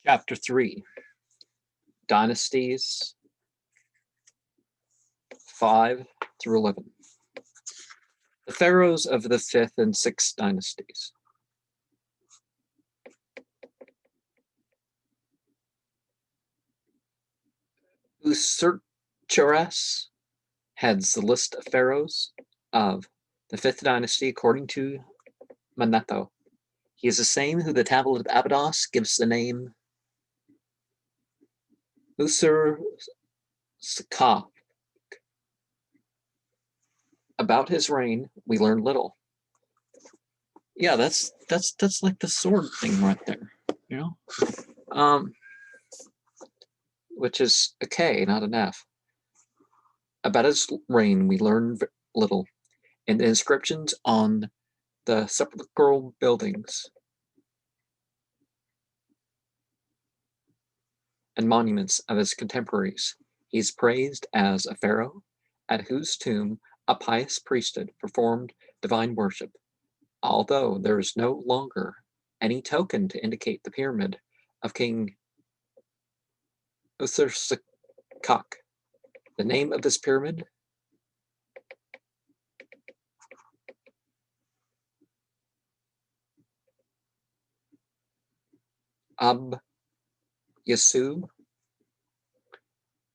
Chapter 3, Dynasties 5 through 11. The pharaohs of the 5th and 6th dynasties. Usertores heads the list of pharaohs of the 5th dynasty according to Manetho. He is the same who the tablet of Abydos gives the name Userska. About his reign, we learn little. Yeah, that's like the sword thing right there, you know? Which is a K, not an F. About his reign, we learn little. And the inscriptions on the sepulchral buildings and monuments of his contemporaries, he is praised as a pharaoh at whose tomb a pious priesthood performed divine worship, although there is no longer any token to indicate the pyramid of King Usersekak. The name of this pyramid Ab Yasu,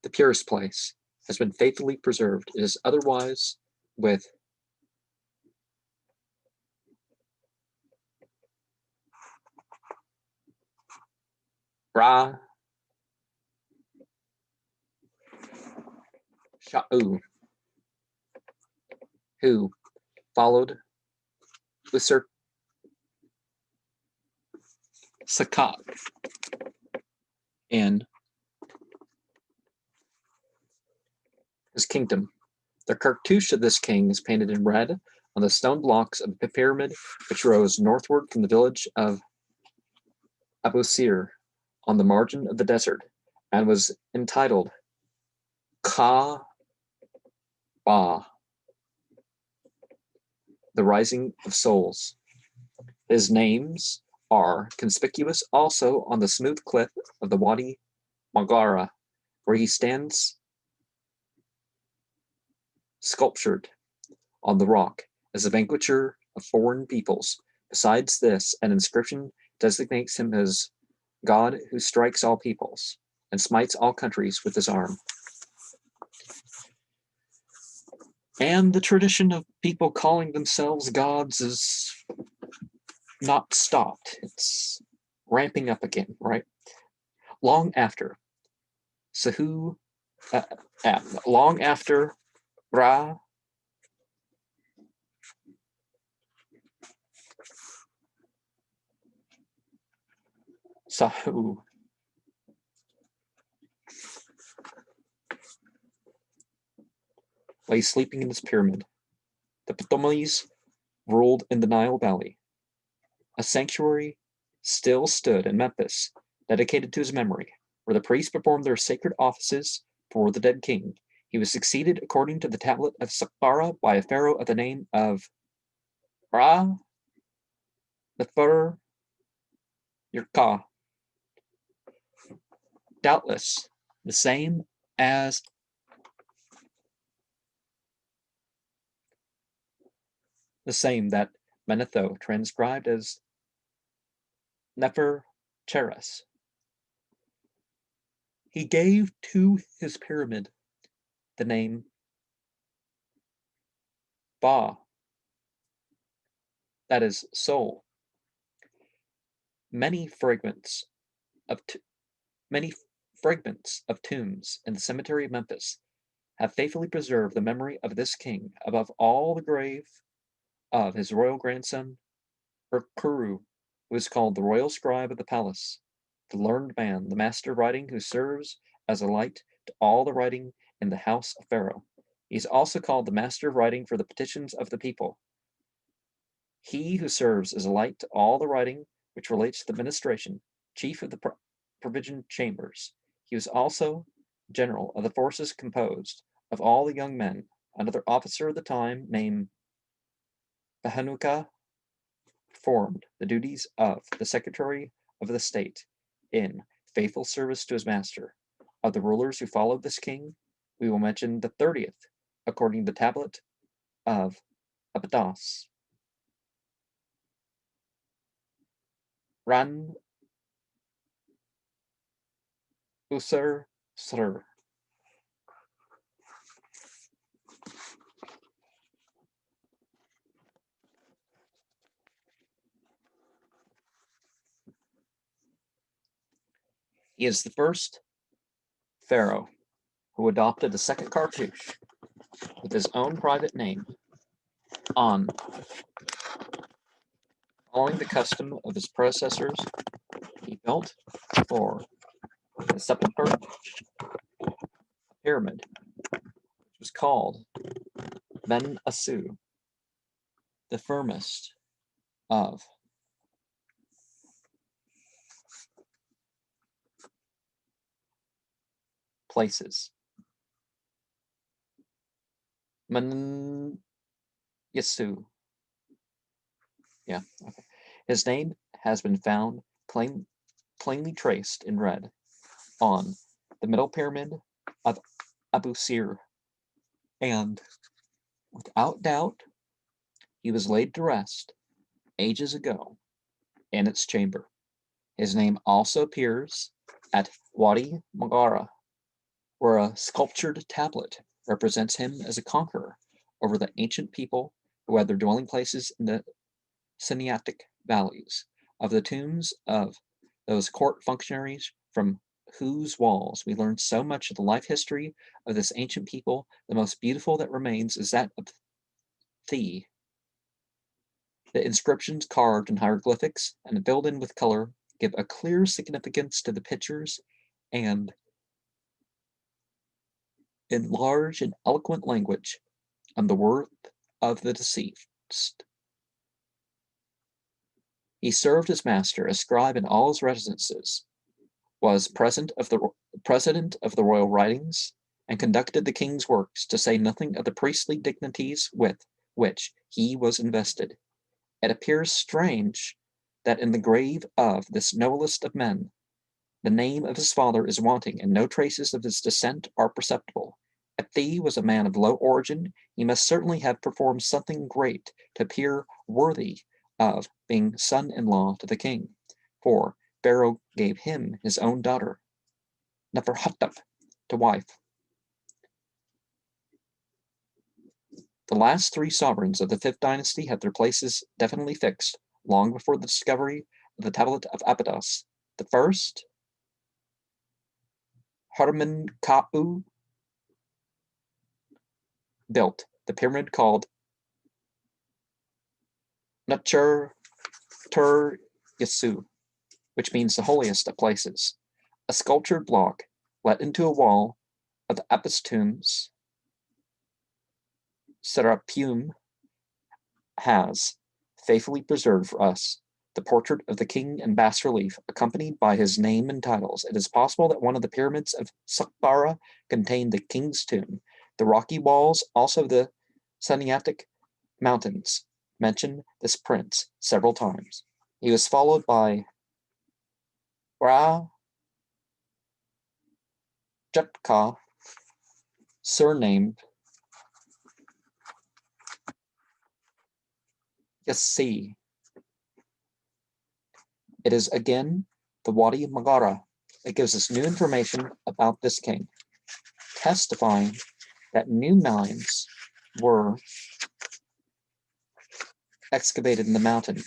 the purest place, has been faithfully preserved. It is otherwise with Ra Sha'u, who followed Usersekak in his kingdom. The cartouche of this king is painted in red on the stone blocks of the pyramid which rose northward from the village of Abusir on the margin of the desert, and was entitled Ka Ba, the rising of souls. His names are conspicuous also on the smooth cliff of the Wadi Magara, where he stands sculptured on the rock as a vanquisher of foreign peoples. Besides this, an inscription designates him as God who strikes all peoples and smites all countries with his arm. And the tradition of people calling themselves gods is not stopped. It's ramping up again, right? Long after long after Ra Sahu lay sleeping in his pyramid, the Ptolemies ruled in the Nile Valley. A sanctuary still stood in Memphis, dedicated to his memory, where the priests performed their sacred offices for the dead king. He was succeeded, according to the tablet of Saqqara, by a pharaoh of the name of Ra Nefer Yerka, doubtless the same that Manetho transcribed as Nefer Cheres. He gave to his pyramid the name Ba, that is, soul. Many fragments of tombs in the cemetery of Memphis have faithfully preserved the memory of this king, above all the grave of his royal grandson, Urkuru, who is called the royal scribe of the palace, the learned man, the master of writing, who serves as a light to all the writing in the house of Pharaoh. He is also called the master of writing for the petitions of the people. He who serves as a light to all the writing which relates to the administration, chief of the provision chambers. He was also general of the forces composed of all the young men. Another officer of the time named Bahanuka performed the duties of the Secretary of the State in faithful service to his master. Of the rulers who followed this king, we will mention the 30th, according to the tablet of Abydos. Ran Usur Sr. He is the first pharaoh who adopted a second cartouche with his own private name on following the custom of his predecessors. He built for the sepulchre a pyramid, which was called Ben Asu, the firmest of places. Man Yasu. Yeah, okay. His name has been found plainly traced in red on the middle pyramid of Abu Sir, and without doubt, he was laid to rest ages ago in its chamber. His name also appears at Wadi Magara, where a sculptured tablet represents him as a conqueror over the ancient people who had their dwelling places in the Sinaitic valleys. Of the tombs of those court functionaries from whose walls we learn so much of the life history of this ancient people, the most beautiful that remains is that of Thi. The inscriptions carved in hieroglyphics and filled in with color give a clear significance to the pictures, and in large and eloquent language on the worth of the deceased. He served his master as scribe in all his residences, was president of the royal writings, and conducted the king's works, to say nothing of the priestly dignities with which he was invested. It appears strange that in the grave of this noblest of men, the name of his father is wanting, and no traces of his descent are perceptible. If Thi was a man of low origin, he must certainly have performed something great to appear worthy of being son-in-law to the king, for Pharaoh gave him his own daughter, Neferhotep, to wife. The last three sovereigns of the fifth dynasty had their places definitely fixed long before the discovery of the tablet of Abydos. The first, Harmenkau, built the pyramid called Nutur Yasu, which means the holiest of places. A sculptured block let into a wall of the Apis tombs, Serapeum, has faithfully preserved for us the portrait of the king in bas relief, accompanied by his name and titles. It is possible that one of the pyramids of Saqqara contained the king's tomb. The rocky walls, also the Sinaitic mountains, mention this prince several times. He was followed by Ra Jutka, surnamed Yassi. It is again the Wadi Magara that gives us new information about this king, testifying that new mines were excavated in the mountain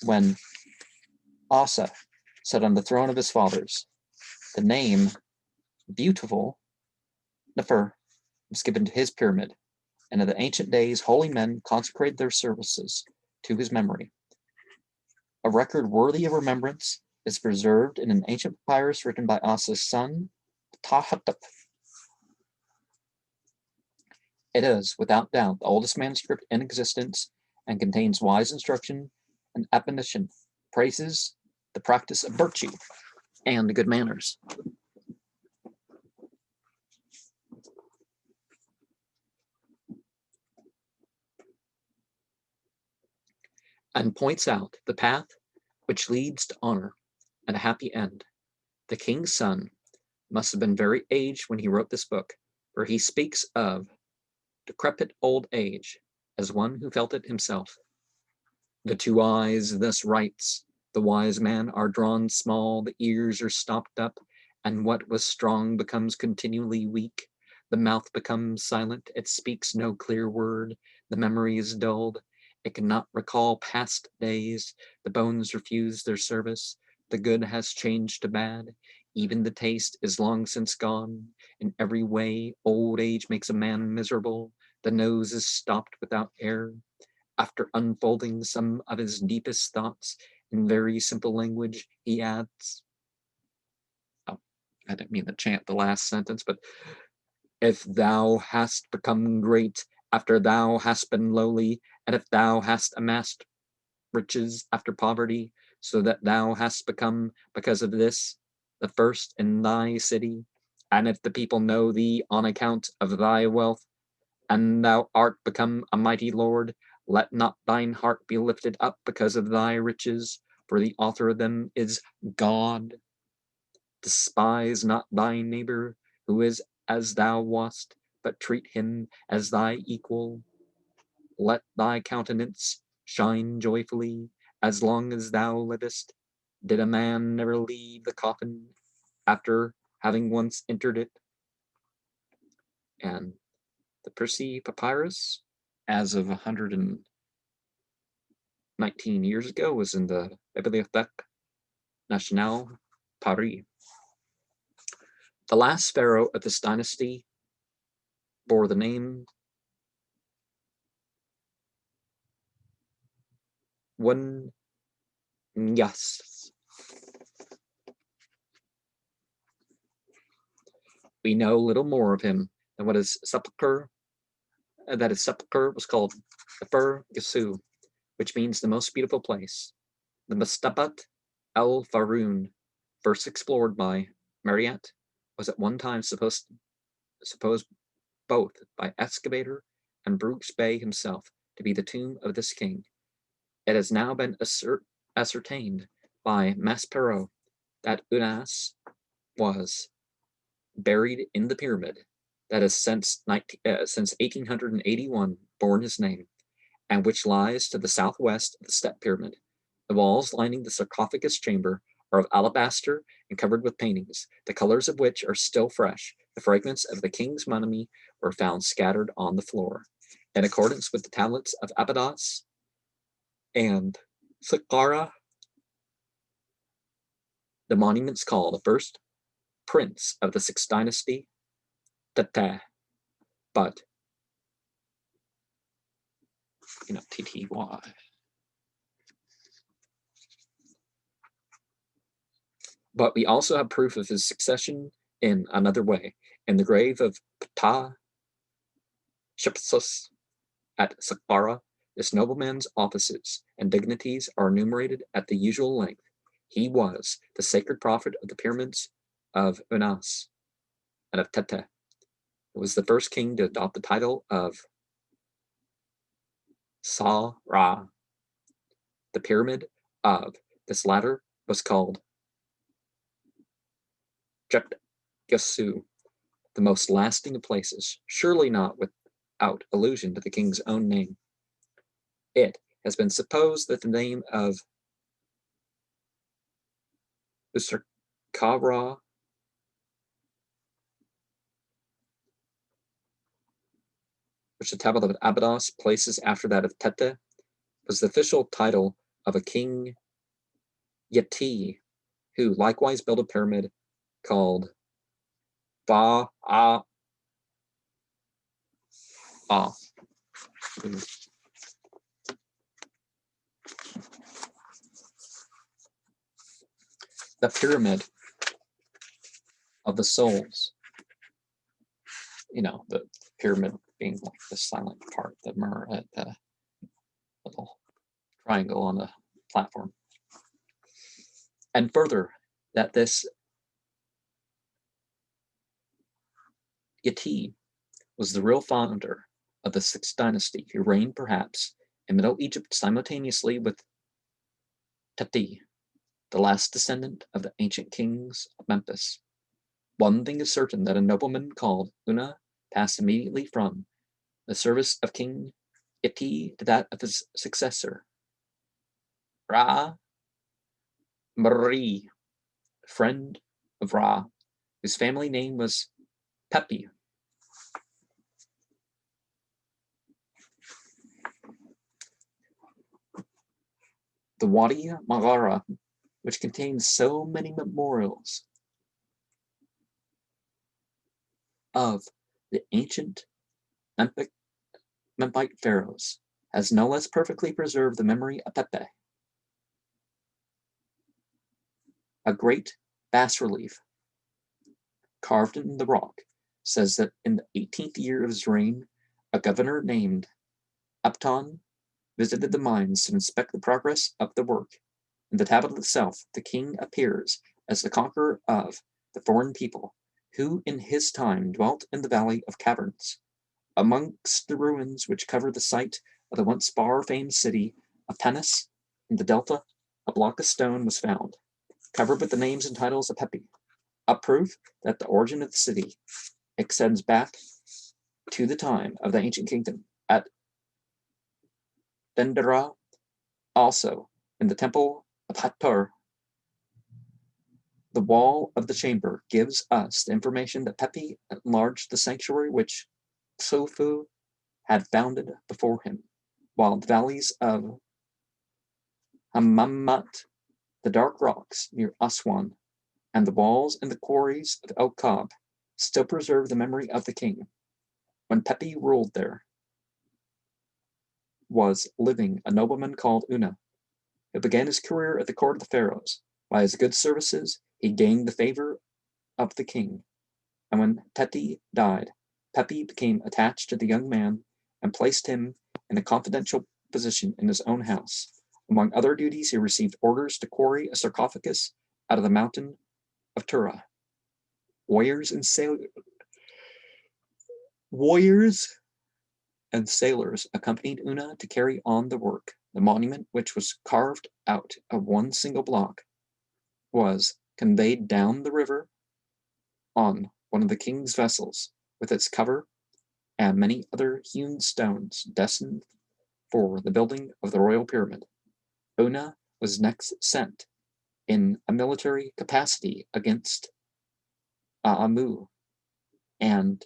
when Asa sat on the throne of his fathers. The name Beautiful Nefer was given to his pyramid, and in the ancient days holy men consecrated their services to his memory. A record worthy of remembrance is preserved in an ancient papyrus written by Asa's son, Ptahhotep. It is, without doubt, the oldest manuscript in existence, and contains wise instruction and admonition, praises the practice of virtue and good manners. And points out the path which leads to honor and a happy end. The king's son must have been very aged when he wrote this book, for he speaks of decrepit old age as one who felt it himself. The two eyes thus writes, the wise man are drawn small, the ears are stopped up, and what was strong becomes continually weak. The mouth becomes silent, it speaks no clear word, the memory is dulled, it cannot recall past days, the bones refuse their service, the good has changed to bad, even the taste is long since gone. In every way, old age makes a man miserable, the nose is stopped without air. After unfolding some of his deepest thoughts in very simple language, he adds, oh, I didn't mean to chant the last sentence, but if thou hast become great after thou hast been lowly, and if thou hast amassed riches after poverty, so that thou hast become, because of this, the first in thy city, and if the people know thee on account of thy wealth, and thou art become a mighty lord, let not thine heart be lifted up because of thy riches, for the author of them is God. Despise not thy neighbor, who is as thou wast, but treat him as thy equal. Let thy countenance shine joyfully as long as thou livest. Did a man never leave the coffin after having once entered it? And the Percy Papyrus, as of 119 years ago, was in the Bibliothèque Nationale, Paris. The last pharaoh of this dynasty bore the name Yes. We know little more of him than what his sepulchre, that his sepulchre was called Efer Yasu, which means the most beautiful place. The Mustabat el Faroun, first explored by Mariette, was at one time supposed both by excavator and Brugsch-Bey himself to be the tomb of this king. It has now been ascertained by Maspero that Unas was buried in the pyramid that has since 1881 borne his name, and which lies to the southwest of the step pyramid. The walls lining the sarcophagus chamber are of alabaster and covered with paintings, the colors of which are still fresh. The fragments of the king's mummy were found scattered on the floor. In accordance with the tablets of Abydos and Saqqara, the monuments call the first prince of the sixth dynasty Tete, but TTY. But we also have proof of his succession in another way. In the grave of Ptah Shepsus at Saqqara, this nobleman's offices and dignities are enumerated at the usual length. He was the sacred prophet of the pyramids of Unas and of Tete. It was the first king to adopt the title of Sa-Ra. The pyramid of this latter was called Jet-Yasu, the most lasting of places, surely not without allusion to the king's own name. It has been supposed that the name of Usarkara, which the tablet of Abydos places after that of Tete, was the official title of a king Yeti, who likewise built a pyramid called Ba-A. The pyramid of the souls. The pyramid being like the silent part, the little triangle on the platform. And further, that this Yeti was the real founder of the sixth dynasty, who reigned perhaps in Middle Egypt simultaneously with Teti, the last descendant of the ancient kings of Memphis. One thing is certain, that a nobleman called Una passed immediately from the service of King Iti to that of his successor, Ra Mri, friend of Ra, whose family name was Pepi. The Wadi Maghara, which contains so many memorials of the ancient Memphite pharaohs, has no less perfectly preserved the memory of Pepe. A great bas-relief carved in the rock says that in the 18th year of his reign, a governor named Upton visited the mines to inspect the progress of the work. In the tablet itself, the king appears as the conqueror of the foreign people, who in his time dwelt in the Valley of Caverns. Amongst the ruins which cover the site of the once far-famed city of Tanis in the Delta, a block of stone was found, covered with the names and titles of Pepi, a proof that the origin of the city extends back to the time of the ancient kingdom. At Dendera, also in the temple of Hathor, the wall of the chamber gives us the information that Pepi enlarged the sanctuary which Xofu had founded before him, while the valleys of Hammamat, the dark rocks near Aswan, and the walls and the quarries of El Kab still preserve the memory of the king. When Pepi ruled, there was living a nobleman called Una, who began his career at the court of the Pharaohs. By his good services, he gained the favor of the king, and when Teti died, Pepi became attached to the young man and placed him in a confidential position in his own house. Among other duties, he received orders to quarry a sarcophagus out of the mountain of Tura. Warriors and sailors accompanied Una to carry on the work. The monument, which was carved out of one single block, was conveyed down the river on one of the king's vessels, with its cover and many other hewn stones destined for the building of the royal pyramid. Una was next sent in a military capacity against Aamu and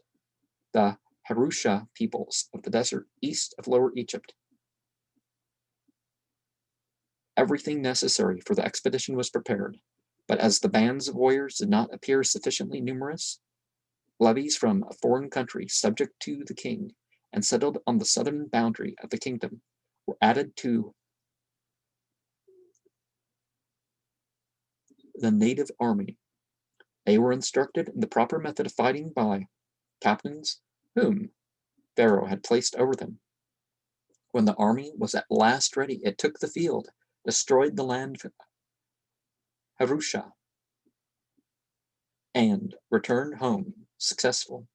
the Harusha peoples of the desert east of Lower Egypt. Everything necessary for the expedition was prepared, but as the bands of warriors did not appear sufficiently numerous, levies from a foreign country subject to the king and settled on the southern boundary of the kingdom were added to the native army. They were instructed in the proper method of fighting by captains whom Pharaoh had placed over them. When the army was at last ready, it took the field, destroyed the land of Harusha, and returned home successful.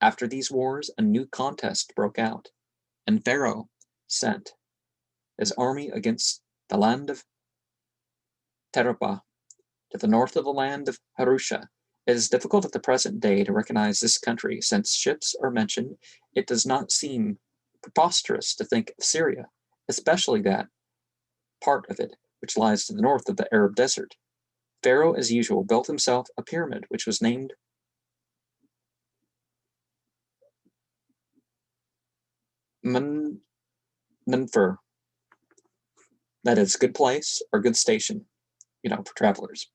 After these wars, a new contest broke out, and Pharaoh sent his army against the land of Teraba, to the north of the land of Harusha. It is difficult at the present day to recognize this country. Since ships are mentioned, it does not seem preposterous to think of Syria, especially that part of it which lies to the north of the Arab desert. Pharaoh, as usual, built himself a pyramid which was named Menfer, that is, good place or good station, for travelers.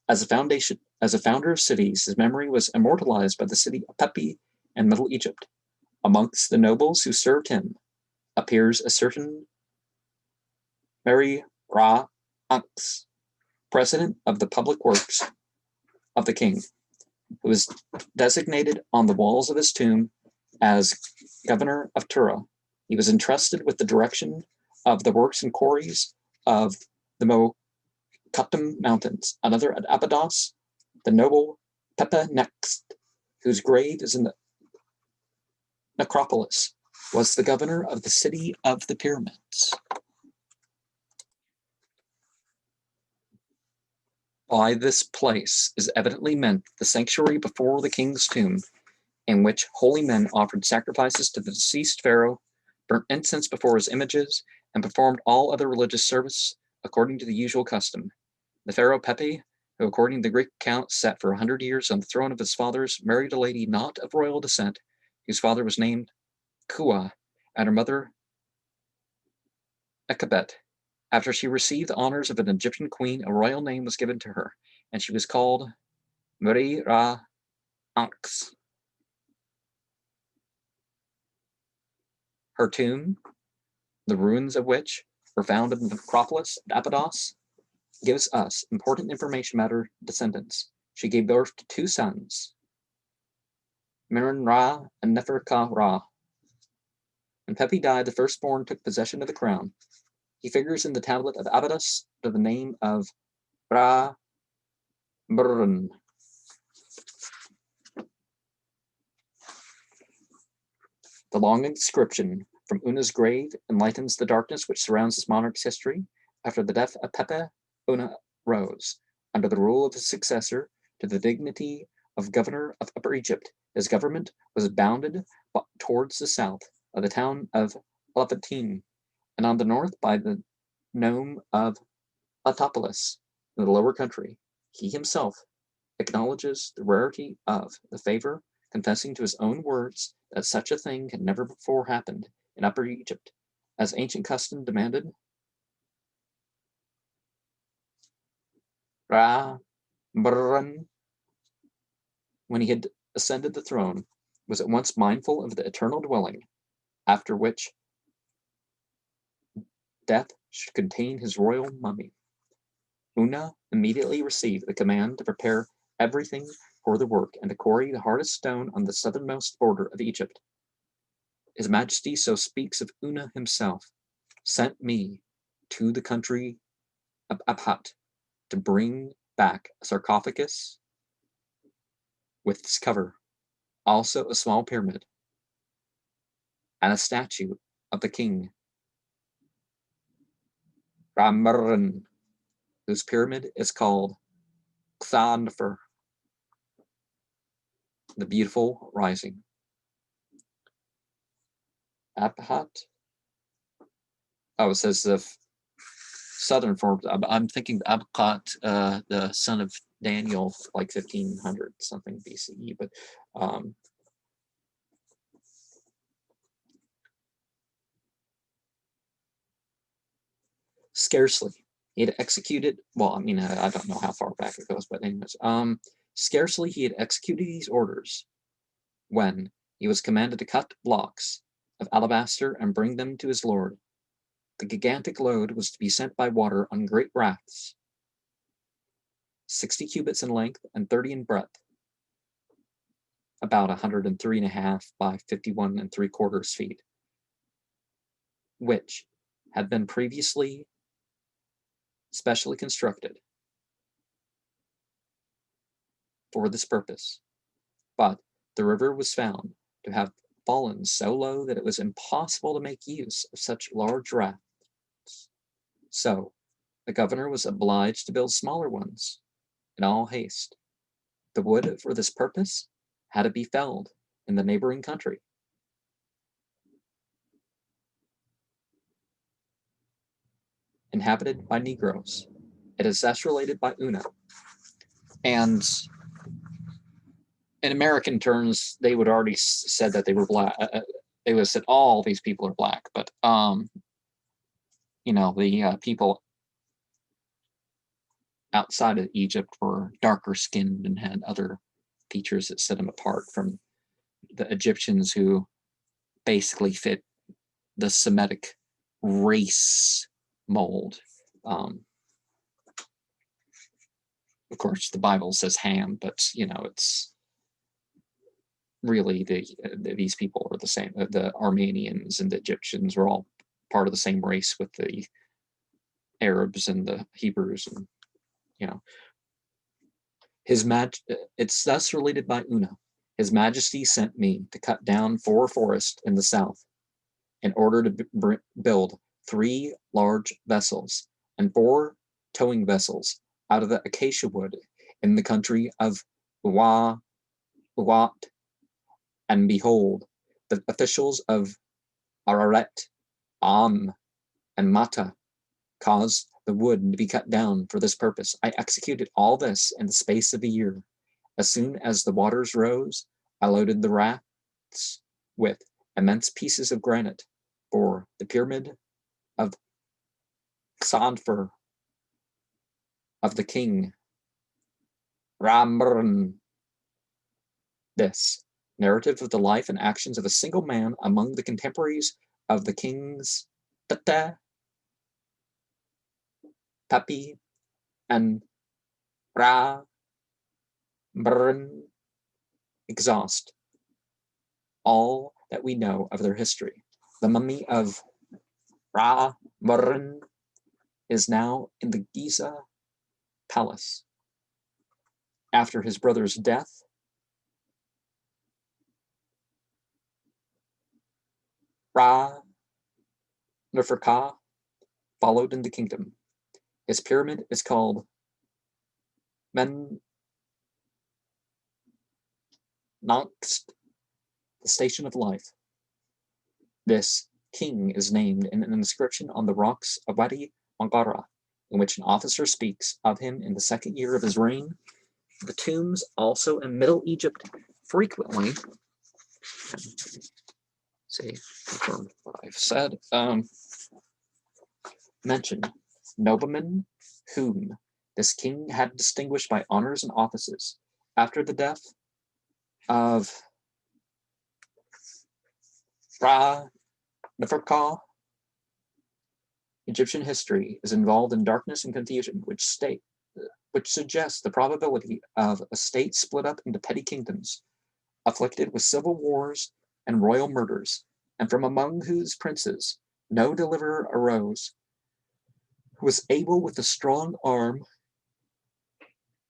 As a founder of cities, his memory was immortalized by the city of Pepi in Middle Egypt. Amongst the nobles who served him appears a certain Mary Ra Unks, president of the public works of the king, who was designated on the walls of his tomb as governor of Tura. He was entrusted with the direction of the works and quarries of the Mokatum Mountains. Another at Abydos, the noble Pepe Next, whose grave is in the necropolis, was the governor of the city of the pyramids. By this place is evidently meant the sanctuary before the king's tomb, in which holy men offered sacrifices to the deceased pharaoh, burnt incense before his images, and performed all other religious service according to the usual custom. The pharaoh Pepi, who according to the Greek account sat for 100 years on the throne of his fathers, married a lady not of royal descent, whose father was named Kua, and her mother Ekabet. After she received the honors of an Egyptian queen, a royal name was given to her, and she was called Meri Ra Ankhs. Her tomb, the ruins of which were found in the necropolis at Abydos, gives us important information about her descendants. She gave birth to 2 sons, Miran Ra and Neferka Ra. When Pepi died, the firstborn took possession of the crown. He figures in the tablet of Abydos under the name of Ra Murrun. The long inscription from Una's grave enlightens the darkness which surrounds this monarch's history. After the death of Pepi, Una rose, under the rule of his successor, to the dignity of governor of Upper Egypt. His government was bounded towards the south of the town of Elephantine, and on the north by the nome of Autopolis in the lower country. He himself acknowledges the rarity of the favor, confessing to his own words that such a thing had never before happened in Upper Egypt, as ancient custom demanded. Ra Murran, when he had ascended the throne, was at once mindful of the eternal dwelling, after which death should contain his royal mummy. Una immediately received the command to prepare everything for the work and to quarry the hardest stone on the southernmost border of Egypt. His Majesty so speaks of Una himself, sent me to the country of Abhat to bring back a sarcophagus with its cover, also a small pyramid, and a statue of the king Ramurran, whose pyramid is called Xanfer, the beautiful rising. Abhat. Oh, it says the southern form. I'm thinking Abhat, the son of Daniel, like 1500 something BCE, but scarcely. He had executed, well, I mean, I don't know how far back it goes, but anyways, scarcely he had executed these orders when he was commanded to cut blocks of alabaster and bring them to his lord. The gigantic load was to be sent by water on great rafts, 60 cubits in length and 30 in breadth, about 103.5 by 51.75 feet, which had been previously specially constructed for this purpose. But the river was found to have fallen so low that it was impossible to make use of such large rafts. So the governor was obliged to build smaller ones in all haste. The wood for this purpose had to be felled in the neighboring country. Inhabited by Negroes. It is thus related by Una. And in American terms, they would already said that they were black. They would have said all these people are black, but the people outside of Egypt were darker skinned and had other features that set them apart from the Egyptians, who basically fit the Semitic race mold. Of course, the Bible says Ham, but it's really these people are the same. The Armenians and the Egyptians were all part of the same race with the Arabs and the Hebrews, and it's thus related by Una. His Majesty sent me to cut down 4 forests in the south in order to build 3 large vessels and 4 towing vessels out of the acacia wood in the country of Uat, and behold, the officials of Ararat, Am, and Mata caused the wood to be cut down for this purpose. I executed all this in the space of a year. As soon as the waters rose, I loaded the rafts with immense pieces of granite for the pyramid of Xanfer of the king Ramrn. This narrative of the life and actions of a single man among the contemporaries of the kings Tata, Papi, and Ra Brn exhaust all that we know of their history. The mummy of Ra Brn is now in the Giza palace. After his brother's death, Ra Neferka followed in the kingdom. His pyramid is called Men Noxt, the Station of Life. This king is named in an inscription on the rocks of Wadi Mangara, in which an officer speaks of him in the second year of his reign. The tombs also in Middle Egypt frequently, see, confirm what I've said, mention noblemen whom this king had distinguished by honors and offices. After the death of Ra Neferka, Egyptian history is involved in darkness and confusion, which suggests the probability of a state split up into petty kingdoms, afflicted with civil wars and royal murders, and from among whose princes no deliverer arose who was able with a strong arm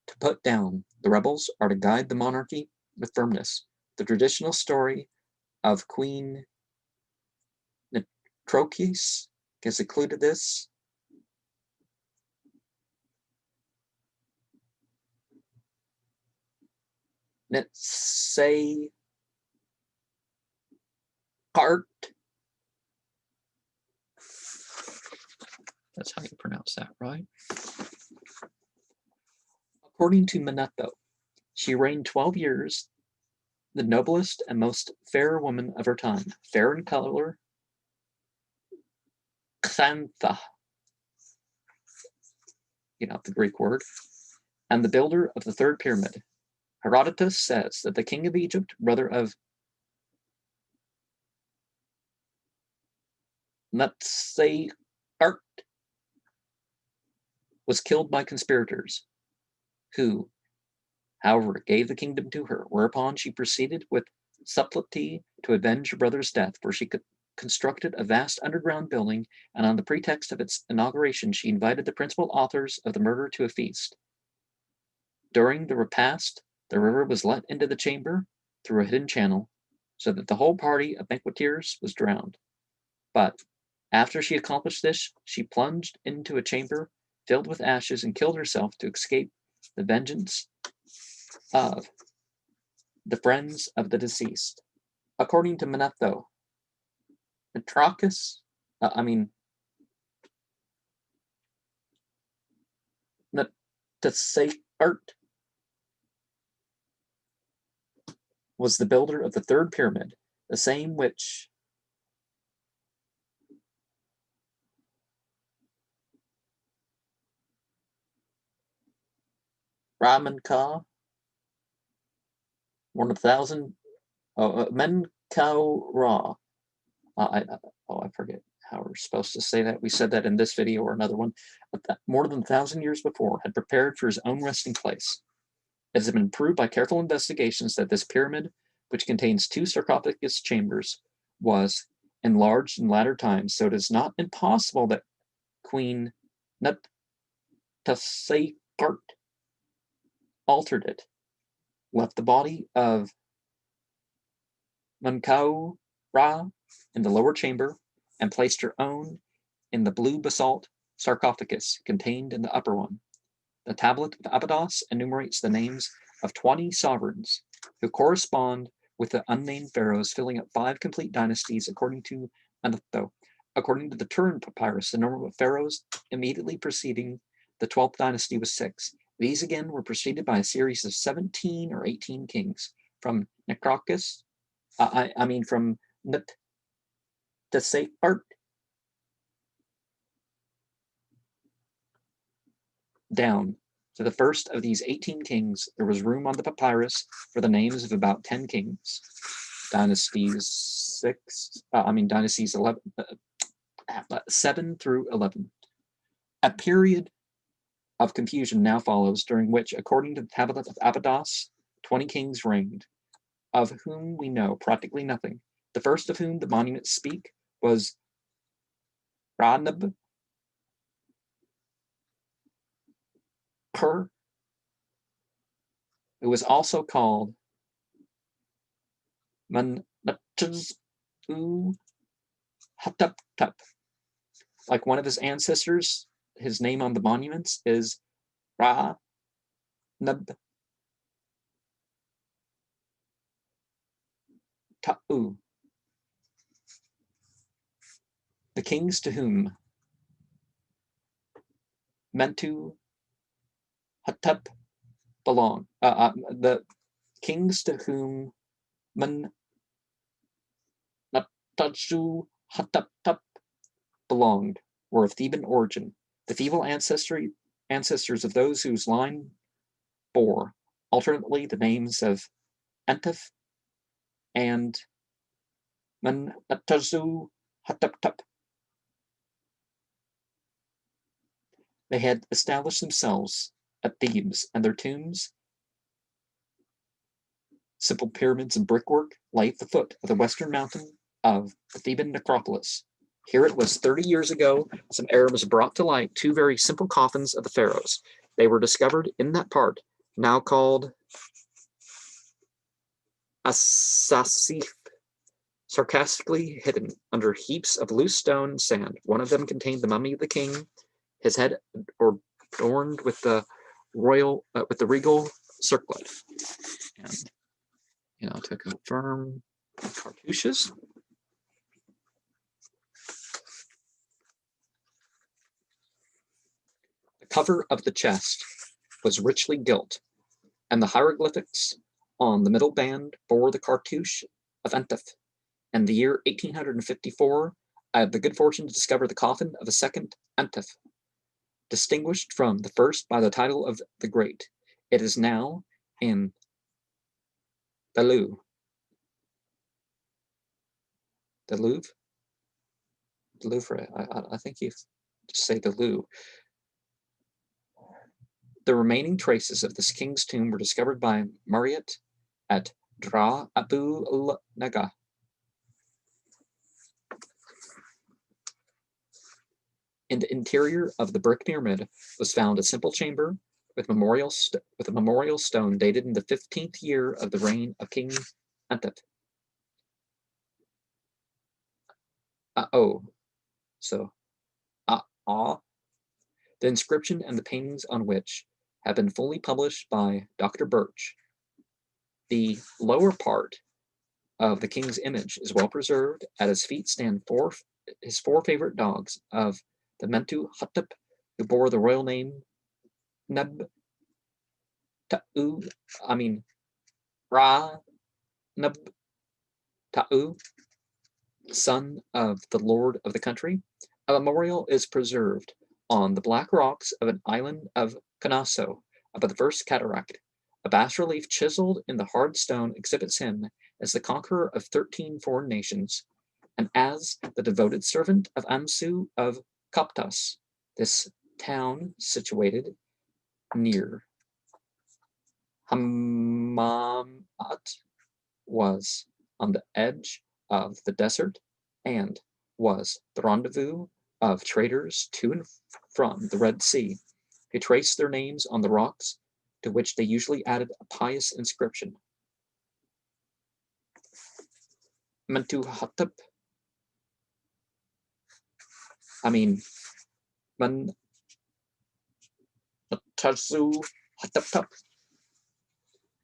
to put down the rebels or to guide the monarchy with firmness. The traditional story of Queen Nitrochis has included this. Nitsay Cart. That's how you pronounce that, right? According to Manetho, she reigned 12 years, the noblest and most fair woman of her time, fair in color, xantha, the Greek word, and the builder of the third pyramid. Herodotus says that the king of Egypt, brother of Netsay Art, was killed by conspirators, who, however, gave the kingdom to her, whereupon she proceeded with subtlety to avenge her brother's death, for she constructed a vast underground building, and on the pretext of its inauguration, she invited the principal authors of the murder to a feast. During the repast, the river was let into the chamber through a hidden channel, so that the whole party of banqueters was drowned. But after she accomplished this, she plunged into a chamber filled with ashes and killed herself to escape the vengeance of the friends of the deceased. According to Manetho, Nitrochus, Netsayert was the builder of the third pyramid, the same which Ramenka, one of 1,000, Menkau Ra. I forget how we're supposed to say that. We said that in this video or another one. But more than 1,000 years before, had prepared for his own resting place. It has been proved by careful investigations that this pyramid, which contains 2 sarcophagus chambers, was enlarged in latter times, so it is not impossible that Queen Nuttasakart altered it, left the body of Menkau Ra in the lower chamber, and placed her own in the blue basalt sarcophagus contained in the upper one. The tablet of Abydos enumerates the names of 20 sovereigns who correspond with the unnamed pharaohs, filling up 5 complete dynasties according to Manetho. According to the Turin Papyrus, the number of pharaohs immediately preceding the 12th dynasty was 6. These again were preceded by a series of 17 or 18 kings from Necrocus, from Ntesepart down. To the first of these 18 kings, there was room on the papyrus for the names of about 10 kings. Dynasties 7 through 11. A period of confusion now follows, during which, according to the tablet of Abydos, 20 kings reigned, of whom we know practically nothing. The first of whom the monuments speak was Ranab Kur, who was also called Manetzu Hattup. Like one of his ancestors, his name on the monuments is Ra Nub Ta'u. The kings to whom Mentu Hattup belong. The kings to whom Mentu Hattup belonged were of Theban origin, the feeble ancestors of those whose line bore alternately the names of Entef and Mentu Hattup. They had established themselves at Thebes, and their tombs, simple pyramids and brickwork, lay at the foot of the western mountain of the Theban necropolis. Here it was 30 years ago, some Arabs brought to light 2 very simple coffins of the pharaohs. They were discovered in that part, now called Asasif, sarcastically hidden under heaps of loose stone and sand. One of them contained the mummy of the king, his head adorned with the regal circlet. And to confirm cartouches. The cover of the chest was richly gilt, and the hieroglyphics on the middle band bore the cartouche of Entef. In the year 1854, I had the good fortune to discover the coffin of a second Entef, distinguished from the first by the title of the Great. It is now in the Louvre. The Louvre? The Louvre. I think you just say the Louvre. The remaining traces of this king's tomb were discovered by Mariette at Dra Abu al-Naga. In the interior of the brick pyramid was found a simple chamber with a memorial stone dated in the 15th year of the reign of King Entef. The inscription and the paintings on which have been fully published by Dr. Brugsch. The lower part of the king's image is well preserved. At his feet stand his 4 favorite dogs of the Mentu Hattup, who bore the royal name Ra Nub Ta'u, son of the lord of the country. A memorial is preserved on the black rocks of an island of Canasso, above the first cataract. A bas-relief chiseled in the hard stone exhibits him as the conqueror of 13 foreign nations, and as the devoted servant of Amsu of Koptos. This town, situated near Hammamat, was on the edge of the desert and was the rendezvous of traders to and from the Red Sea, who traced their names on the rocks, to which they usually added a pious inscription. Mentuhotep, Tazu Hattup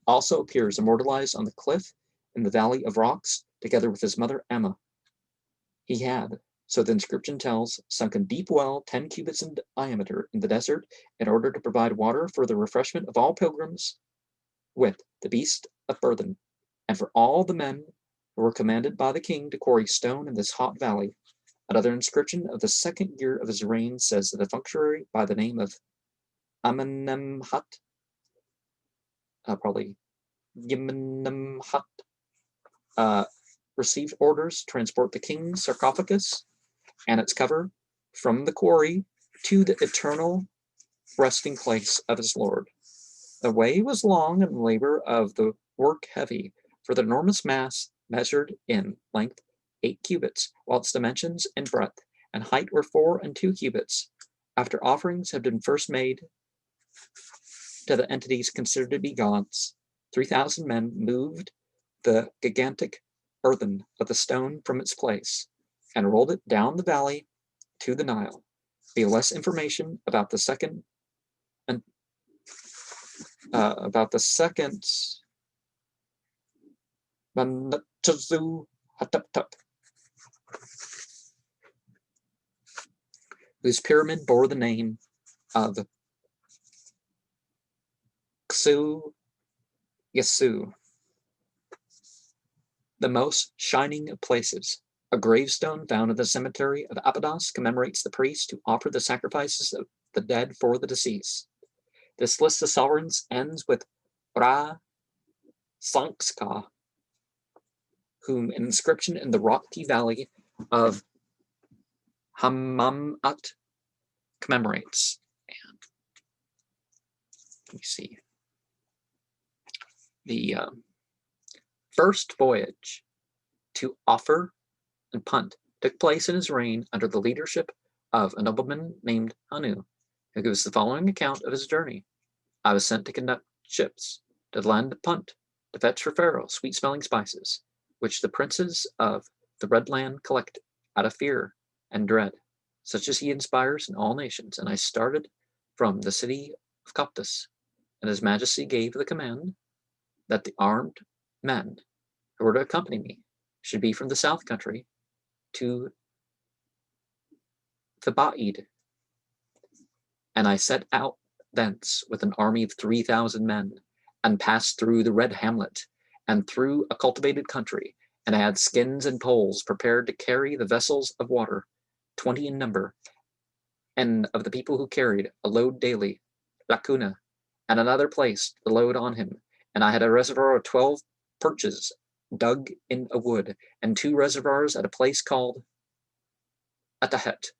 also appears immortalized on the cliff in the Valley of Rocks, together with his mother Emma. He had, so the inscription tells, sunk a deep well 10 cubits in diameter in the desert in order to provide water for the refreshment of all pilgrims with the beast of burden, and for all the men who were commanded by the king to quarry stone in this hot valley. Another inscription of the second year of his reign says that a functionary by the name of Amenemhat, probably Yemenemhat, received orders to transport the king's sarcophagus and its cover from the quarry to the eternal resting place of his lord. The way was long and the labor of the work heavy, for the enormous mass measured in length 8 cubits, while its dimensions in breadth and height were 4 and 2 cubits. After offerings had been first made to the entities considered to be gods, 3,000 men moved the gigantic earthen of the stone from its place and rolled it down the valley to the Nile. Be less information about the second Manatazu Hattup, whose pyramid bore the name of Ksu Yasu, the most shining of places. A gravestone found in the cemetery of Abydos commemorates the priests who offer the sacrifices of the dead for the deceased. This list of sovereigns ends with Ra Sankska, whom an inscription in the rocky valley of Hammamat commemorates. And let me see. The first voyage to Offer and Punt took place in his reign under the leadership of a nobleman named Hanu, who gives the following account of his journey. I was sent to conduct ships to the land of Punt, to fetch for Pharaoh sweet-smelling spices, which the princes of the Red Land collect out of fear and dread, such as he inspires in all nations. And I started from the city of Coptus, and his majesty gave the command that the armed men who were to accompany me should be from the south country to Thebaid. And I set out thence with an army of 3,000 men, and passed through the red hamlet, and through a cultivated country, and I had skins and poles prepared to carry the vessels of water, 20 in number, and of the people who carried a load daily, Lacuna, and another placed the load on him, and I had a reservoir of 12 perches dug in a wood, and 2 reservoirs at a place called Atahet,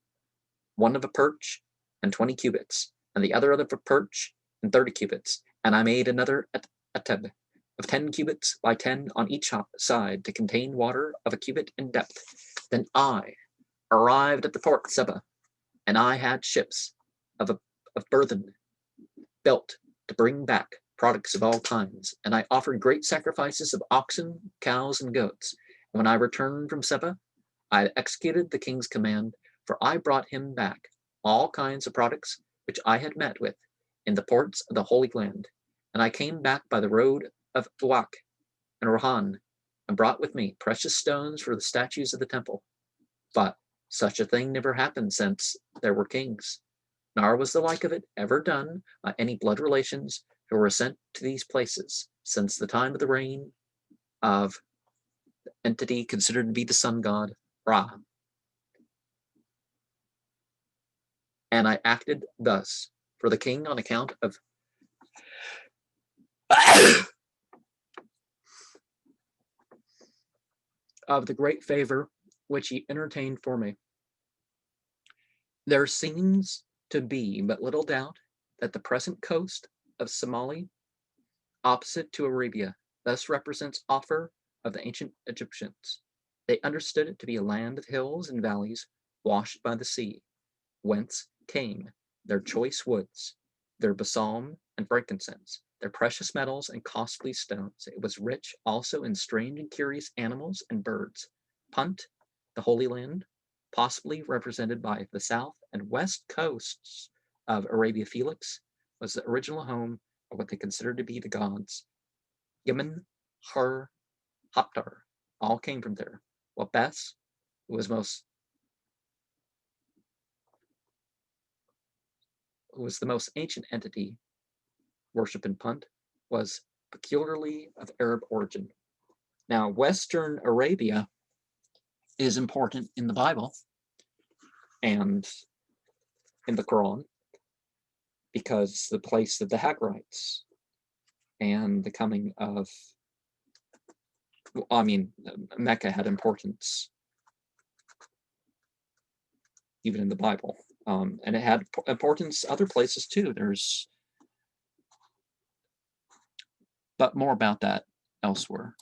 one of a perch and 20 cubits, and the other of a perch and 30 cubits, and I made another at Ateb of 10 cubits by 10 on each side to contain water of a cubit in depth. Then I arrived at the port Seba, and I had ships of burthen built to bring back products of all kinds, and I offered great sacrifices of oxen, cows, and goats. And when I returned from Seba, I executed the king's command, for I brought him back all kinds of products which I had met with in the ports of the Holy Land. And I came back by the road of Uak and Rohan, and brought with me precious stones for the statues of the temple. But such a thing never happened since there were kings, nor was the like of it ever done by any blood relations who were sent to these places since the time of the reign of the entity considered to be the sun god, Ra. And I acted thus for the king on account of the great favor which he entertained for me. There seems to be but little doubt that the present coast of Somalia, opposite to Arabia, thus represents Offer of the ancient Egyptians. They understood it to be a land of hills and valleys washed by the sea, whence came their choice woods, their balsam and frankincense, their precious metals and costly stones. It was rich also in strange and curious animals and birds. Punt, the Holy Land, possibly represented by the south and west coasts of Arabia Felix, was the original home of what they considered to be the gods. Yemen, Har, Haptar, all came from there. While Bes, who was the most ancient entity worshipped in Punt, was peculiarly of Arab origin. Now, Western Arabia is important in the Bible and in the Quran because the place of the Hagrites and the coming of, I mean, Mecca had importance even in the Bible, and it had importance other places too. But more about that elsewhere.